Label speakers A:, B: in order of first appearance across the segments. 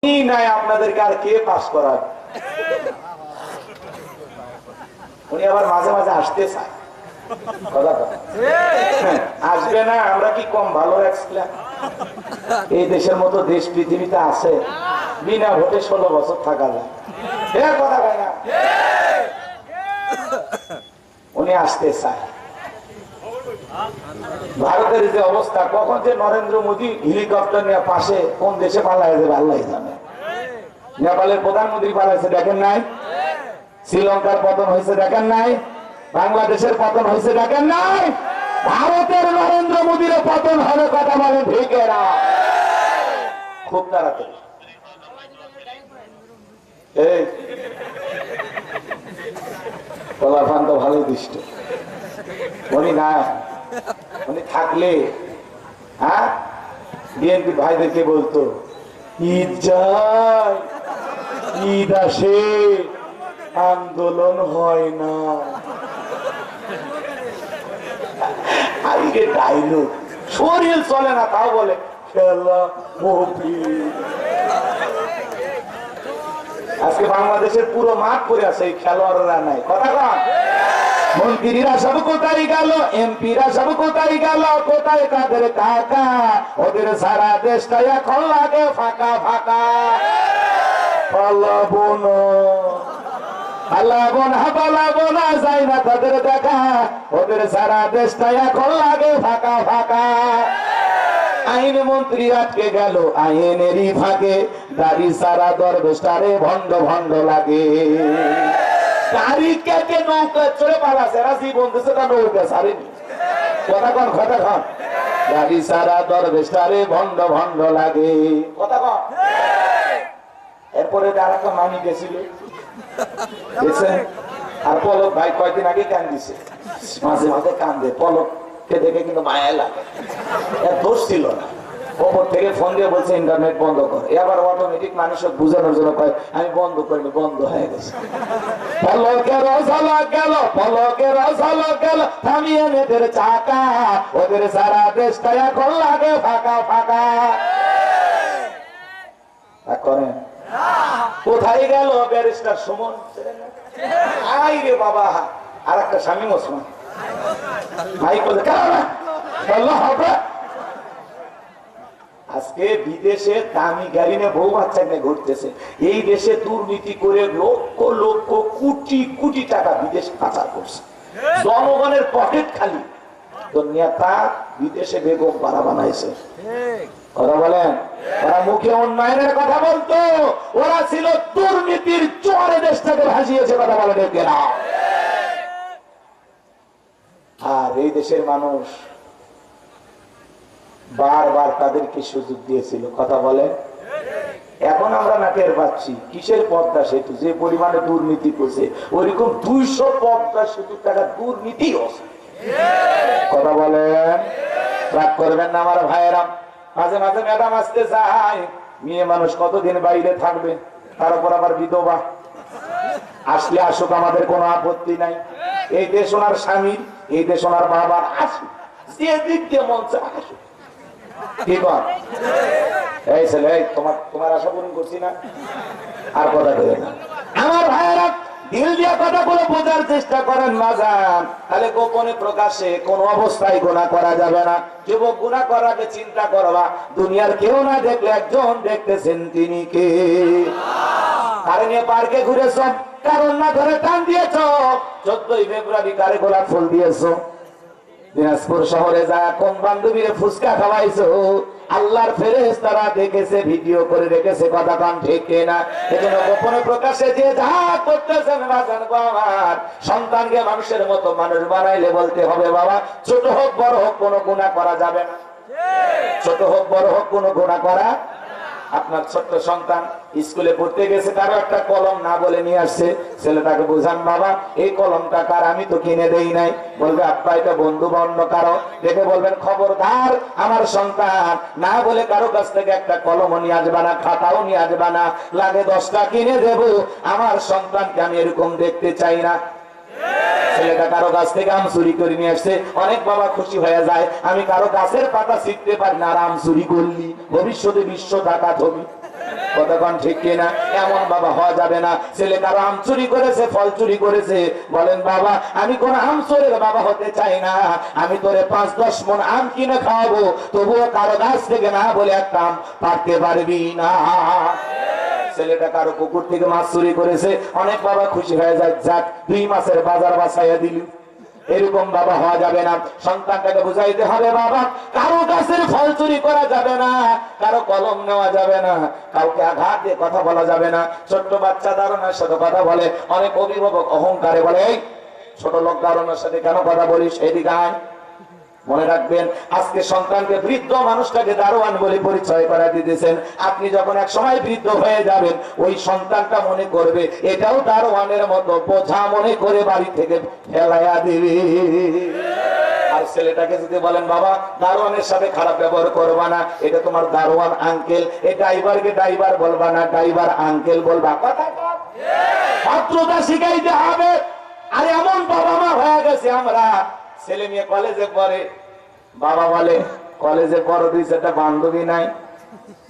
A: নাই আপনাদেরকে আর কে পাস করার। উনি আবার মাঝে মাঝে আসতে চায়, আসবে না। আমরা কি কম ভালো রাখছিলাম? এই দেশের মতো দেশ পৃথিবীতে আছে? বিনা ভোটে 16 বছর থাকা যায়, কথা কয় না। উনি আসতে চায়। ভারতের যে অবস্থা, কখন যে নরেন্দ্র মোদী হেলিকপ্টার নিয়ে পাশে কোন দেশে পালায় যাবে আল্লাহ জানে। নেপালের প্রধানমন্ত্রী পালাইছে দেখেন নাই? শ্রীলঙ্কার পতন হয়েছে দেখেন নাই? বাংলাদেশের পতন হয়েছে দেখেন নাই? ভারতের নরেন্দ্র মোদীর পতন হবে, কথা বলে ঠিক না? খুব তাড়াতাড়ি। এই কলাফান তো ভালো দৃষ্ট। উনি না, উনি থাকলে হ্যাঁ বিএনপি ভাইদেরকে বলতো ঈদ যায়, ঈদ আসে, আন্দোলন হয় না। আজকে ডাইলগ, শরীর চলে না তাও বলে খেলা মফিজ। আজকে বাংলাদেশের পুরো মাঠ পড়ে আছে, এই খেলোয়াড়রা নাই। কথা কন, মন্ত্রীরা সব কোথায় গেল, এমপিরা সব কোথায় গেল, কোথায় তাদের টাকা? ওদের সারা দেশটা এখন লাগে ফাঁকা ফাঁকা। পালাবো না, পালাবো না, পালাবো না, যাই না তাদের দেখা। ওদের সারা দেশটা এখন লাগে ফাঁকা ফাঁকা। আইন মন্ত্রী আটকে গেল আইনেরই ফাঁকে, দাড়ি সারা দরবেশটারে ভণ্ড ভণ্ড লাগে। দাড়ি কেটে নৌকা চড়ে পালাছে, এরা জীবন দিচ্ছে না নৌকা ছাড়েনি। কথা কন, কথা কন। দাড়ি সারা দরবেশটারে ভণ্ড ভণ্ড লাগে। কথা কন। এরপরে আর একটা মানি গেছিল দেখছেন, আর পলক ভাই কয়েকদিন আগে কান দিছে, মাঝে মাঝে কান্দে। পলককে দেখে কিন্তু মায়া লাগে, এর দোষ ছিল না। ওপর থেকে ফোন দিয়ে বলছে ইন্টারনেট বন্ধ কর। এবার অটোমেটিক মানুষকে বুঝানোর জন্য কয় আমি বন্ধ করিনি, বন্ধ হয়ে গেছে। পলকের ঝলক গেল, পলকের ঝলক গেল, থামিয়ে নেদের চাকা। ওদের সারা দেশটা এখন লাগে ফাঁকা ফাঁকা। করেন কোথায় গেল ব্যারিস্টার সুমন? আই রে বাবা, আর একটা স্বামী ওসমান ভাই বলে হবে। আজকে বিদেশে দামি গাড়ি নিয়ে বউ বাচ্চা নিয়ে ঘুরতেছে। এই দেশে দুর্নীতি করে লক্ষ লক্ষ কোটি কোটি টাকা বিদেশ পাচার করছে। জনগণের পকেট খালি। নেতা বিদেশে বেগম পাড়া বানাইছে। কথা বলেন, ওরা মুখে উন্নয়নের কথা বলতো, ওরা ছিল দুর্নীতির চরে দেশটাকে ভাসিয়েছে। কথা বলে দেখে না। আর এই দেশের মানুষ বারবার তাদেরকে সুযোগ দিয়েছিল। কথা বলে, এখন আমরা না টের পাচ্ছি কিসের পদ্মা সেতু যে পরিমাণে দুর্নীতি করছে, ওইরকম 200 পদ্মা সেতু টাকা দুর্নীতি হচ্ছে। কথা বলেন, রাগ করবেন না আমার ভাইয়েরা। মাঝে মাঝে ম্যাডাম আসতে চায়, মেয়ে মানুষ কতদিন বাইরে থাকবে, তার উপর আবার বিধবা। আসলে আসুক, আমাদের কোনো আপত্তি নাই। এই দেশ ওনার স্বামীর, এই দেশ ওনার বাবার, আসুক, যে দিক দিয়ে মন চায় আসুক। কি কর এই ছেলে, তোমার আশা পূরণ করছি না। আর কথা বলে না আমার ভাইয়েরা, দিল দিয়ে কথাগুলো বোঝার চেষ্টা করেন মাজান। তাহলে গোপনে প্রকাশে কোন অবস্থায় গুনাহ করা যাবে না। যুবক, গুনাহ করার আগে চিন্তা করবা, দুনিয়ার কেউ না দেখলে একজন দেখতেছেন, তিনি কে? কারে নিয়ে পার্কে ঘুরেছ, কারণ না ধরে টান দিয়েছ। 14ই ফেব্রুয়ারি কারে গোলাপ ফুল দিয়েছ? দিনাজপুর শহরে যা কোন বান্ধবীরে ফুচকা খাওয়াইছো? আল্লাহর ফেরেশতারা দেখেছে, ভিডিও করে রেখেছে। কথা কান ঠিক না? এজন্য গোপনে প্রকাশে যে যা করতেছেন বাজান বাবার, সন্তানকে মানুষের মতো মানুষ বানাইলে বলতে হবে বাবা, ছোট হোক বড় হোক কোনো গুনাহ করা যাবে না। ছোট হোক বড় হোক কোনো গুনাহ করা। আপনার ছোট্ট সন্তান স্কুলে পড়তে গেছে, কারো একটা কলম না বলে নিয়ে আসছে, ছেলেটাকে বোঝান বাবা এই কলমটা কার, আমি তো কিনে দেই নাই। বলবে আব্বা এটা বন্ধু বা অন্য কারো। দেখে বলবেন খবরদার, আমার সন্তান না বলে কারো কাছ থেকে একটা কলমও নিয়ে আসবা না, খাতাও নিয়ে আসবা না। লাগে 10টা কিনে দেবো, আমার সন্তানকে আমি এরকম দেখতে চাই না। ছেলেটা কারো গাছ থেকে আম চুরি করে নিয়ে আসছে, অনেক বাবা খুশি হয়ে যায়, আমি কারো গাছের পাতা ছিঁড়তে পারি না, আর আম চুরি করলি, ভবিষ্যতে বিশ্ব ডাকাত হবি। কতক্ষণ ঠিক কিনা? এমন বাবা হওয়া যাবে না। ছেলে কারো আম চুরি করেছে, ফল চুরি করেছে, বলেন বাবা আমি কোন আম চোরের বাবা হতে চাই না, আমি তোরে 5-10 মণ আম কিনে খাওয়াবো, তবুও কারো গাছ থেকে না বলে একটা আম পারতে পারবি না। ছেলেটা কারো পুকুর থেকে মাছ চুরি করেছে, অনেক বাবা খুশি হয়ে যায়, যাক 2 মাসের বাজার বাঁচাইয়া দিলি। এরকম বাবা হওয়া যাবে না। সন্তানটাকে বুঝাইতে হবে বাবা কারো গাছের ফল চুরি করা যাবে না, কারো কলম নেওয়া যাবে না, কাউকে আঘাত দিয়ে কথা বলা যাবে না। ছোট্ট বাচ্চা ধারণার সাথে কথা বলে, অনেক অভিভাবক অহংকারে বলে এই ছোট লোক ধারণার সাথে কেন কথা বলিস, এদিকে আয়। মনে রাখবেন আজকে সন্তানকে বৃদ্ধ মানুষটাকে দারোয়ান বলে পরিচয় করা দিতেছেন, আপনি যখন এক সময় বৃদ্ধ হয়ে যাবেন ওই সন্তানটা মনে করবে এটাও দারোয়ানের মতো বোঝা মনে করে বাড়ি থেকে ফেলাইয়া দিবে। আর ছেলেটাকে যদি বলেন বাবা দারোয়ানের সাথে খারাপ ব্যবহার করবা না, এটা তোমার দারোয়ান আঙ্কেল, এই ড্রাইভারকে ড্রাইভার বলবা না, ড্রাইভার আঙ্কেল বলবা, কথা ভদ্রতা শিখাইতে হবে। আর এমন বাবা মা হয়ে গেছে আমরা, ছেলে মেয়ে কলেজে পড়ে, বাবা বলে কলেজে পড়ো 2-4টা বান্ধবী নাই,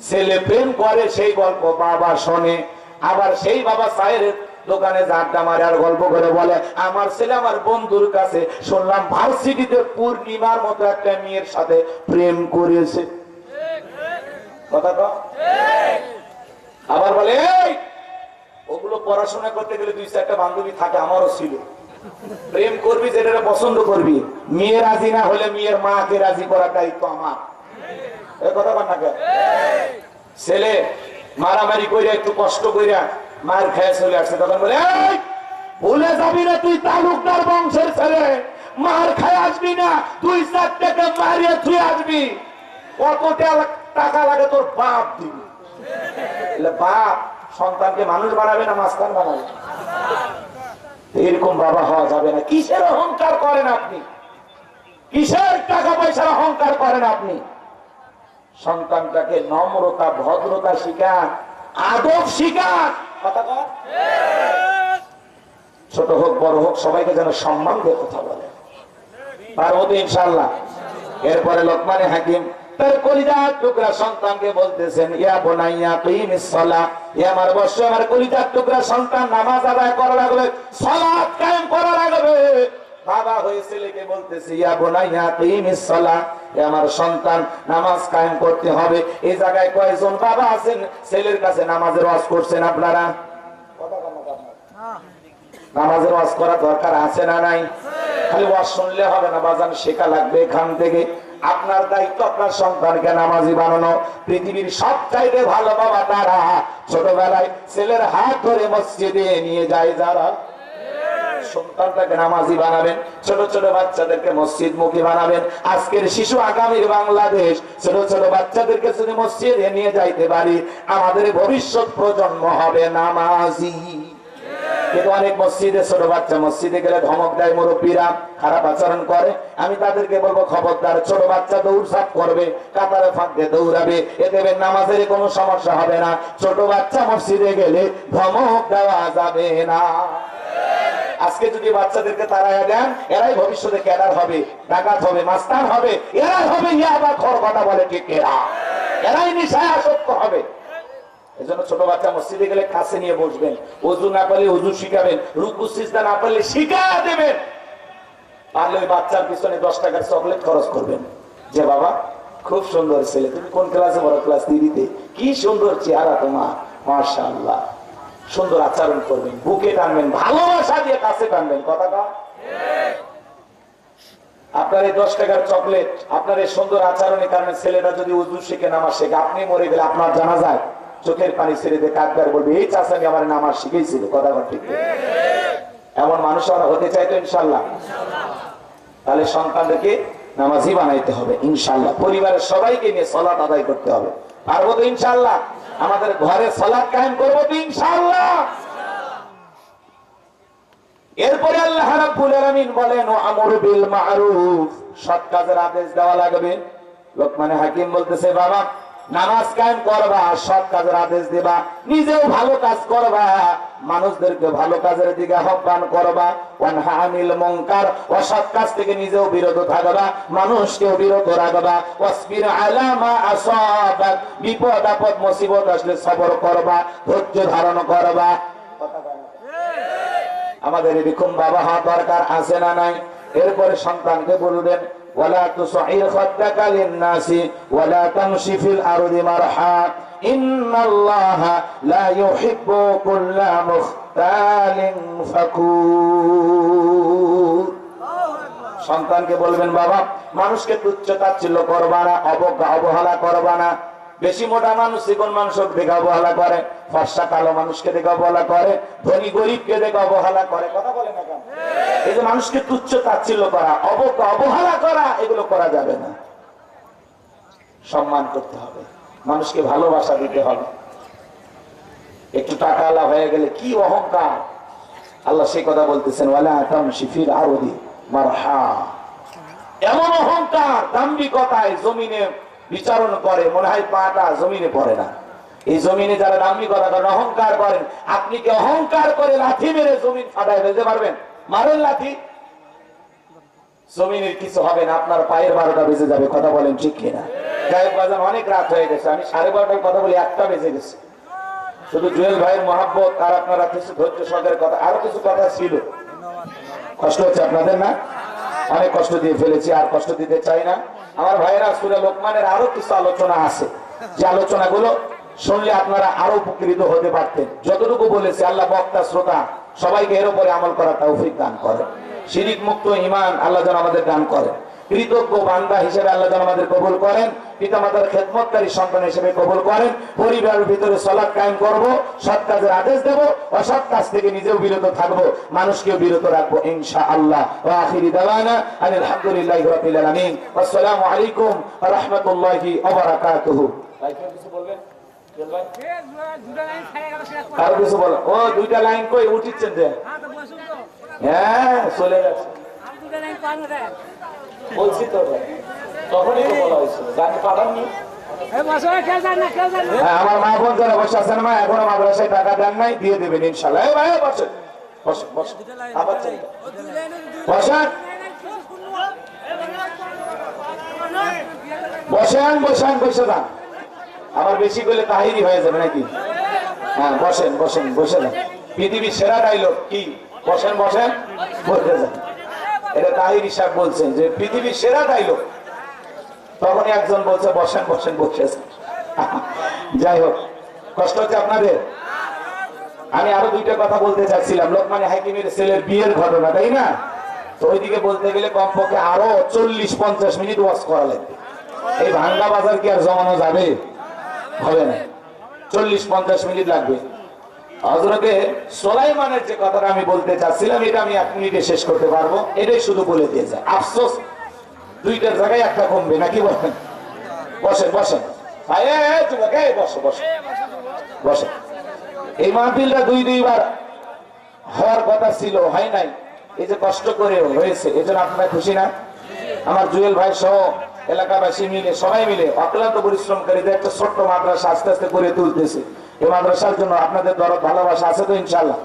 A: ছেলে প্রেম করে সেই গল্প বাবা শোনে, আবার সেই বাবা চায়ের দোকানে আড্ডা মারে আর গল্প করে বলে আমার ছেলে আমার বন্ধুর কাছে শুনলাম ভার্সিটিতে পূর্ণিমার মতো একটা মেয়ের সাথে প্রেম করেছে। কথা তো আবার বলে এই ওগুলো পড়াশোনা করতে গেলে 2-4টা বান্ধবী থাকে, আমারও ছিল। প্রেম করবি যেটা পছন্দ করবি, মেয়ে রাজি না হলে মেয়ের মাকে রাজি করার দায়িত্ব আমার। কথা বল না কেন? ছেলে মারামারি কইরা একটু কষ্ট কইরা মার খেয়ে চলে আসছে, তখন বলে এই ভুলে যাবি না তুই তালুকদার বংশের ছেলে, মার খেয়ে আসবি না, 2-4 টাকা মারিয়ে তুই আসবি, কত টাকা লাগে তোর বাপ দিবি। বাপ সন্তানকে মানুষ বানাবে না মাস্তান বানাবে? এরকম বাবা হওয়া যাবে না। কিসের অহংকার করেন আপনি? কিসের টাকা পয়সার অহংকার করেন আপনি? সন্তানটাকে নম্রতা ভদ্রতা শিখান, আদব শিখান। ছোট হোক বড় হোক সবাইকে যেন সম্মান দিয়ে কথা বলে, পারবো তো ইনশাআল্লাহ। এরপরে লোকমানে হাকিম তার কলিজার টুকরা সন্তানকে বলতেছেন ইয়া বুনাইয়া কিমিস সালাহ, হে আমার বৎস আমার কলিজার টুকরা সন্তান নামাজ আদায় করা লাগবে, সালাত কায়েম করা লাগবে। বাবা হয়ে ছেলেকে বলতেছে ইয়া বুনাইয়া কিমিস সালাহ, হে আমার সন্তান নামাজ কায়েম করতে হবে। এই জায়গায় কয়জন বাবা আছেন ছেলের কাছে নামাজের ওয়াজ করছেন আপনারা? নামাজের ওয়াজ করা দরকার আছে না নাই? খালি ওয়াজ শুনলে হবে না বাজান, শেখা লাগবে এখান থেকে। আপনার দায়িত্ব আপনার সন্তানকে নামাজি বানানো। পৃথিবীর সবচাইতে ভালো বাবা তারা ছোটবেলায় ছেলের হাত ধরে মসজিদে নিয়ে যায় যারা। সন্তানটাকে নামাজি বানাবেন, ছোট ছোট বাচ্চাদেরকে মসজিদ মুখী বানাবেন। আজকের শিশু আগামীর বাংলাদেশ। ছোট ছোট বাচ্চাদেরকে যদি মসজিদে নিয়ে যাইতে পারি আমাদের ভবিষ্যৎ প্রজন্ম হবে নামাজি। কিন্তু অনেক মসজিদে ছোট বাচ্চা মসজিদে গেলে ধমক দেয় মুরব্বীরা, খারাপ আচরণ করে। আমি তাদেরকে বলবো খবরদার, ছোট বাচ্চা দৌড়ঝাঁপ করবে, কাতারে ফাঁক দিয়ে দৌড়াবে, এতে নামাজের কোনো সমস্যা হবে না। ছোট বাচ্চা মসজিদে গেলে ধমক দেওয়া যাবে না। আজকে যদি বাচ্চাদেরকে তাড়াইয়া দেন এরাই ভবিষ্যতে ক্যাডার হবে, ডাকাত হবে, মাস্তান হবে, এরাই হবে ইয়াবা খর, কথা বলে ঠিক এরাই নেশায় আসক্ত হবে। এজন্য ছোট বাচ্চা মসজিদে গেলে কাছে নিয়ে বসবেন, ওযু না পারলে ওযু শিখাবেন, রুকু সিজদা না পারলে শিখা দেবেন। পারলে ওই বাচ্চার পিছনে 10 টাকার চকলেট খরচ করবেন, যে বাবা খুব সুন্দর ছেলে, তুমি কোন ক্লাসে পড়ো? ক্লাস 3-তে। কি সুন্দর চেহারা তোমার, মাশাআল্লাহ। সুন্দর আচরণ করবেন, বুকে টানবেন, ভালোবাসা দিয়ে কাছে টানবেন। কথা কও আপনার এই 10 টাকার চকলেট, আপনার এই সুন্দর আচরণের কারণে ছেলেটা যদি ওযু শিখে নামাজ শেখে, আপনি মরে গেলে আপনার জানা যায় চোখের পানি ছেড়ে দিয়ে কাঁদবার বলবে এই চাচানি আমার নামাজ শিখেছিল। কথা ঠিক। এমন মানুষ আমরা হতে চাই তো ইনশাআল্লাহ। তাহলে সন্তানদেরকে নামাজি বানাইতে হবে ইনশাআল্লাহ। পরিবারের সবাইকে নিয়ে সালাত আদায় করতে হবে, পারবো তো ইনশাআল্লাহ। আমাদের ঘরে সালাত কায়েম করবো তো ইনশাআল্লাহ। এরপরে আল্লাহ রাব্বুল আলামিন বলেন ওয়া আমরু বিল মা'রুফ, সৎ কাজের আদেশ দেওয়া লাগবে। লোকমানে হাকিম বলতেছে বাবা নামাজ কায়েম করবা, সৎ কাজের আদেশ দিবা, নিজেও ভালো কাজ করবা, মানুষদেরকে ভালো কাজের দিকে আহ্বান করবা, ওয়ানহা আনিল মুনকার, অসৎ কাজ থেকে নিজেও বিরত থাকবা, মানুষকেও বিরত রাখবা, ওয়াসবির আলা মা আসাবাক, বিপদ আপদ মুসিবত আসলে সবর করবা, ধৈর্য ধারণ করবা। আমাদের এরকম বাবা হওয়া দরকার আছে না নাই? এরপরে সন্তানকে বলবেন ওয়ালা তুসঈর খাদ্দাকা লিন-নাসি ওয়ালা তামশি ফিল আরদি মারহা ইন্নাল্লাহা লা ইউহিব্বু কুল্লা মুখতালিন ফাকুর। সন্তানকে বলবেন বাবা মানুষকে তুচ্ছ তাচ্ছিল্য করবা না, অবজ্ঞা অবহেলা করবা না। বেশি মোটা মানুষ চিকন মানুষকে দেখে অবহেলা করে, ফর্সা কালো মানুষকে দেখে অবহেলা করে, ধনী গরিবকে দেখে অবহেলা করে। কথা বলে না কেন? এই যে মানুষকে তুচ্ছ তাচ্ছিল্য করা, অবজ্ঞা অবহেলা করা, এগুলো করা যাবে না। সম্মান করতে হবে, মানুষকে ভালোবাসা দিতে হবে। একটু টাকা আলা হয়ে গেলে কি অহংকার! আল্লাহ সেই কথা বলতেছেন ওয়ালা তামশি ফিল আরদি মারহা। এমন অহংকার, দাম্ভিকতায় জমিনে বিচারণ করে, মনে হয় পাটা জমিনে পড়ে না। এই জমিনে যারা দাম্ভিকতা করেন, অহংকার করেন, আপনি কি অহংকার করে লাথি মেরে জমিন ফাটায় ফেলতে পারবেন? মারেন লাথি, জমিনের কিছু হবে না, আপনার পায়ের 12টা বেজে যাবে। কথা বলেন ঠিক কিনা? গায়েব বাজান অনেক রাত হয়ে গেছে, আমি 12:30টায় কথা বলি, 1টা বেজে গেছে। শুধু জুয়েল ভাইয়ের মহাব্বত আর আপনারা কিছু ধৈর্য সহকারে কথা, আরো কিছু কথা ছিল। কষ্ট হচ্ছে আপনাদের না? অনেক কষ্ট দিয়ে ফেলেছি, আর কষ্ট দিতে চাই না। আমার ভাইয়েরা, সূরা লোকমানের আরো কিছু আলোচনা আছে, যে আলোচনাগুলো শুনলে আপনারা আরো উপকৃত হতে পারতেন। যতটুকু বলেছে আল্লাহ বক্তা শ্রোতা সবাইকে এর উপরে আমল করার তৌফিক দান করে। শিরিক মুক্ত ঈমান আল্লাহ যেন আমাদের দান করেন। কৃতজ্ঞ বান্দা হিসেবে আল্লাহ যেন আমাদের কবুল করেন। পিতামাতার খেদমতকারী সন্তান হিসেবে কবুল করেন। পরিবারের ভিতরে সালাত কায়েম করব, সৎ কাজের আদেশ দেব, অসৎ কাজ থেকে নিজেও বিরত থাকবো, মানুষকেও বিরত রাখবো ইনশাআল্লাহ। ওয়া আখিরি দাওয়ানা আলহামদুলিল্লাহি রাব্বিল আলামিন। আসসালামু আলাইকুম ওয়া রাহমাতুল্লাহি ওয়া বারাকাতুহু। ভাই কিছু বলবেন? আর কিছু বল? ও দুইটা লাইন কই উঠিচ্ছেন যে? হ্যাঁ চলে গেছে, বলছি তো তখনই তো বলা হয়েছিল, গান পাঠাননি। আমার মা বোন যারা বসে আছেন, মা এখনো মাদ্রাসায় টাকা দেন নাই, দিয়ে দেবেন ইনশাল্লাহ। ভাই বসেন বসেন বসেন, আবার বসেন বসেন বসেন বসে যান। আবার বেশি করলে তাহিরি হয়ে যাবে নাকি? হ্যাঁ বসেন বসেন বসে যান। পৃথিবীর সেরা ডায়লগ কি? বসেন বসেন বলতে যান। এটা তাহিরি সাহেব বলছেন যে পৃথিবীর সেরা ডায়লগ। তখন একজন বলছে বসেন বসেন বসে। যাই হোক, কষ্ট হচ্ছে আপনাদের। আমি আরো দুইটা কথা বলতে চাচ্ছিলাম। লোকমান হাকিমের ছেলের বিয়ের ঘটনা, তাই না? তো ওইদিকে বলতে গেলে কমপক্ষে আরো 40-50 মিনিট ওয়াজ করা লাগবে। এই ভাঙ্গা বাজার কি আর জমানো যাবে? হবে না, 40-50 মিনিট লাগবে। হযরতে সুলাইমানের যে কথাটা আমি বলতে চাচ্ছিলাম, এটা আমি 1 মিনিটে শেষ করতে পারবো। এটাই শুধু বলে দিয়ে যায়। আফসোস দুইটার জায়গায় একটা কমবে, নাকি বলেন? বসেন বসেন বসেন। এই মাহফিলটা 2-2বার হওয়ার কথা ছিল, হয় নাই। এই যে কষ্ট করে হয়েছে, এজন্য আপনারা খুশি না? আমার জুয়েল ভাই সহ এলাকাবাসী মিলে, সবাই মিলে অক্লান্ত পরিশ্রম করে একটা ছোট্ট মাদ্রাসা আস্তে আস্তে করে তুলতেছে। এই মাদ্রাসার জন্য আপনাদের দরদ ভালোবাসা আছে তো ইনশাল্লাহ?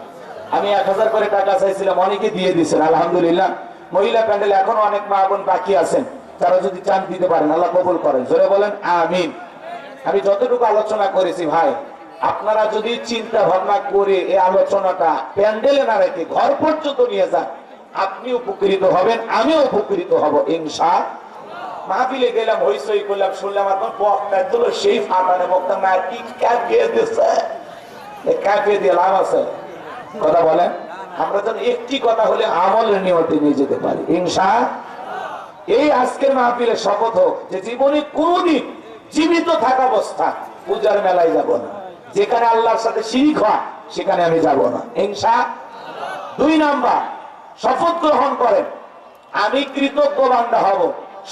A: আমি 1000 করে টাকা চাইছিলাম, অনেকে দিয়ে দিচ্ছেন আলহামদুলিল্লাহ। মহিলা প্যান্ডেলে এখনো অনেক মা বোন বাকি আছেন, তারা যদি চান দিতে পারেন, আল্লাহ কবুল করেন। জোরে বলেন আমিন। আমি যতটুকু আলোচনা করেছি ভাই, আপনারা যদি চিন্তা ভাবনা করে এই আলোচনাটা প্যান্ডেলে না রেখে ঘর পর্যন্ত নিয়ে যান, আপনি উপকৃত হবেন, আমিও উপকৃত হব ইনশাআল্লাহ। মাহফিলে গেলাম, হইচই করলাম, শুনলাম এখন বক্তা দিল সেই ফাটানে বক্তা না, কি ক্যাফে দিচ্ছে, ক্যাফে দিয়ে লাভ আছে? কথা বলেন। আমরা যেন একটি কথা হলে আমলের নিয়তে নিয়ে যেতে পারি ইনশাআল্লাহ। এই আজকের মাহফিলে শপথ হোক যে জীবনে কোনদিন জীবিত থাকা অবস্থা পূজার মেলায় যাব না, যেখানে আল্লাহর সাথে শিরিক হয় সেখানে আমি যাব না ইনশাআল্লাহ। 2 নাম্বার, শপথ গ্রহণ করেন আমি কৃতজ্ঞ বান্দা হব,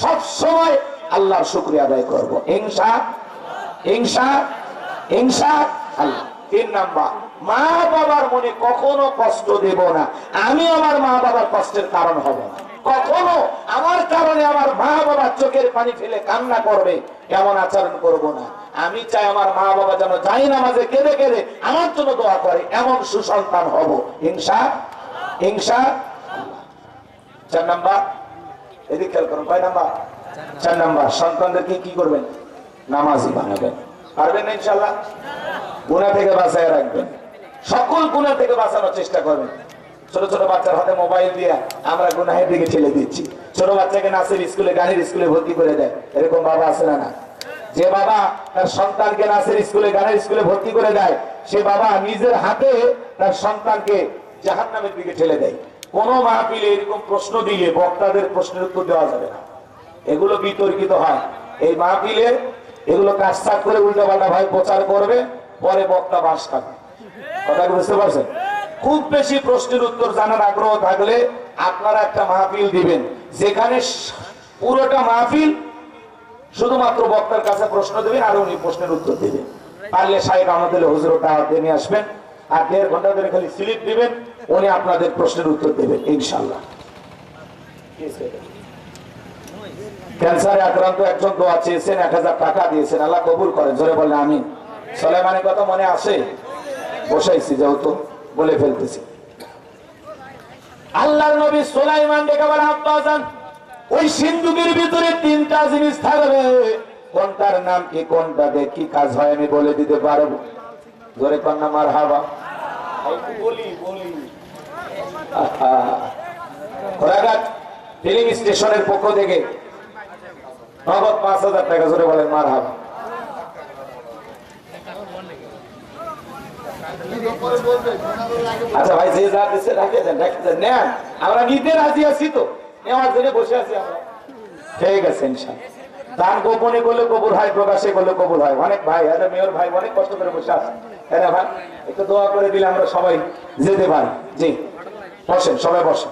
A: সব সময় আল্লাহর শুকরিয়া আদায় করব ইনশাআল্লাহ ইনশাআল্লাহ ইনশাআল্লাহ। 3 নাম্বার, মা বাবার মনে কখনো কষ্ট দেব না, আমি আমার মা বাবার কষ্টের কারণ হব না। কখনো আমার কারণে আমার মা বাবা চোখের পানি ফেলে কান্না করবে এমন আচরণ করব না। আমি চাই আমার মা বাবা যেন যাই নামাজে কেঁদে কেঁদে আমার জন্য দোয়া করে, এমন সুসন্তান হব ইনশাআল্লাহ। 4 নাম্বার, এদিকে খেয়াল করুন, কয় নাম্বার? 4 নাম্বার, সন্তানদেরকে কি করবেন? নামাজি বানাবেন। পারবেন না ইনশাআল্লাহ? গুনাহ থেকে বাঁচায় রাখবেন, সকল গুনাহ থেকে বাঁচানোর চেষ্টা করবেন। ছোট ছোট বাচ্চার হাতে মোবাইল দিয়ে আমরা গুনাহের দিকে ঠেলে দিচ্ছি। ছোট বাচ্চাকে নাচের স্কুলে, গানের স্কুলে ভর্তি করে দেয়, এরকম বাবা আছে না? যে বাবা তার সন্তানকে নাচের স্কুলে, গানের স্কুলে ভর্তি করে দেয়, সে বাবা নিজের হাতে তার সন্তানকে জাহান্নামের দিকে ঠেলে দেয়। কোন মাহফিলে এরকম প্রশ্ন দিলে বক্তাদের প্রশ্নের উত্তর দেওয়া যাবে না, এগুলো বিতর্কিত হয়। এই মাহফিলে এগুলো কাজটাক করে উল্টাপাল্টা ভাই প্রচার করবে, পরে বক্তা বাস খাবে। কথা বুঝতে পারছেন? খুব বেশি প্রশ্নের উত্তর জানার আগ্রহ থাকলে আপনারা একটা মাহফিল দিবেন, যেখানে পুরোটা মাহফিল শুধুমাত্র বক্তার কাছে প্রশ্ন দেবেন আর উনি প্রশ্নের উত্তর দেবেন। পারলে শাইখ আমাদের হুজুর দাওয়াত দিয়ে নিয়ে আসবেন, আর 1.5 ঘন্টা ধরে খালি স্লিপ দিবেন, উনি আপনাদের প্রশ্নের উত্তর দেবেন ইনশাআল্লাহ। ক্যান্সারে আক্রান্ত একজন দোয়া চেয়েছেন, 1000 টাকা দিয়েছেন, আল্লাহ কবুল করেন, জোরে বলেন আমিন। সুলাইমানের কথা মনে আছে? বসাইছি যেহেতু বলে ফেলতেছি। আল্লাহর নবী সুলাইমান ডেকে বলে, আব্বাজান ওই সিন্ধুকের ভিতরে 3টা জিনিস থাকবে, কোনটার নাম কি, কোনটা দিয়ে কি কাজ হয় আমি বলে দিতে পারবো। জোরে কন্যা মারহাবা। বলি খোরাঘাট ফিলিং স্টেশনের পক্ষ থেকে নগদ 5000 টাকা, জোরে বলেন মারহাবা। আচ্ছা ভাই, যে যা দিচ্ছে রাখে দেন, নেন, আমরা নিতে রাজি আছি তো, নেওয়ার জন্য বসে আছি আমরা। ঠিক আছে ইনশাআল্লাহ। দান গোপনে করলে কবুল হয়, প্রকাশে করলে কবুল হয়। অনেক ভাই, মেয়র ভাই অনেক কষ্ট করে বসে আছে, তাই না ভাই? একটু দোয়া করে দিলে আমরা সবাই যেতে পারি। জি বসেন, সবাই বসেন।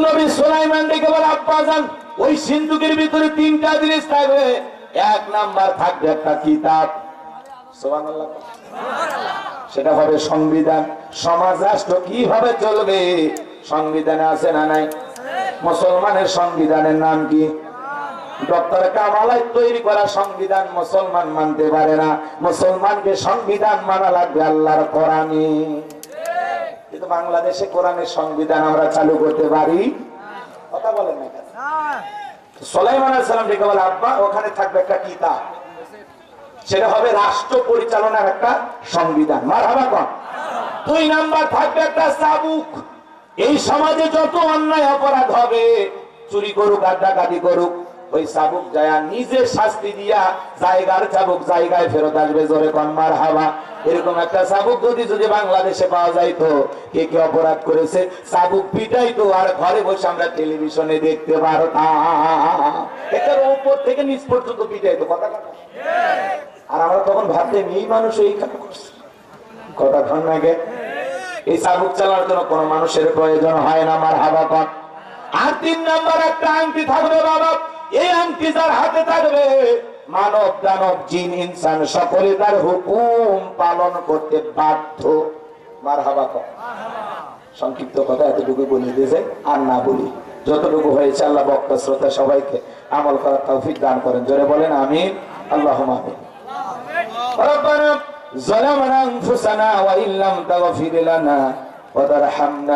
A: নবী সুলাইমান ডেকে বলে, আব্বাজান ওই সিন্ধুকের ভিতরে 3টা জিনিস থাকবে। 1 নাম্বার থাকবে একটা কিতাব, সুবহানাল্লাহ, সেটা হবে সংবিধান। সমাজ রাষ্ট্র কিভাবে চলবে সংবিধানে আছে না নাই? মুসলমানের সংবিধানের নাম কি? ডক্টর কামাল তৈরি করা সংবিধান মুসলমান মানতে পারে না। মুসলমানকে সংবিধান মানা লাগবে আল্লাহর কোরআনে। কিন্তু বাংলাদেশে কোরআনের সংবিধান আমরা চালু করতে পারি? কথা বলেন না কেন? সুলাইমান আলাইহিস সালাম ডেকে বলে, আব্বা ওখানে থাকবে একটা কিতাব, সেটা হবে রাষ্ট্র পরিচালনার একটা সংবিধান। মারহাবা কোন? 2 নাম্বার থাকবে একটা চাবুক। এই সমাজে যত অন্যায় অপরাধ হবে, চুরি করুক আর ডাকাতি করুক, ওই চাবুক যায় নিজে শাস্তি দিয়া জায়গার চাবুক জায়গায় ফেরত আসবে। জোরে কোন মারহাবা। এরকম একটা চাবুক যদি বাংলাদেশে পাওয়া যাইতো, কে কে অপরাধ করেছে চাবুক পিটাইতো, আর ঘরে বসে আমরা টেলিভিশনে দেখতে পারতাম। এটার উপর থেকে নিচ পর্যন্ত পিটাইতো। কথা কথা। আর আমরা তখন ভাবতে এই মানুষ এই কাজ করছে। কথা ঘন নাকি? এই চাবুক চালানোর জন্য কোন মানুষের প্রয়োজন হয় না। মারহাবা কোন? আর 3 নাম্বার একটা আংটি থাকবে বাবা। এই আংটি যার হাতে থাকবে, মানব দানব জিন ইনসান সকলে তার হুকুম পালন করতে বাধ্য। মারহাবা কোন? সংক্ষিপ্ত কথা এতটুকু বলে দিয়েছে, আর না বলি। যতটুকু হয়েছে আল্লাহ বক্তা শ্রোতা সবাইকে আমল করার তৌফিক দান করেন। জোরে বলেন আমিন। আল্লাহুম্মা আমিন। ربنا ظلمنا أنفسنا وإن لم تغفر لنا وترحمنا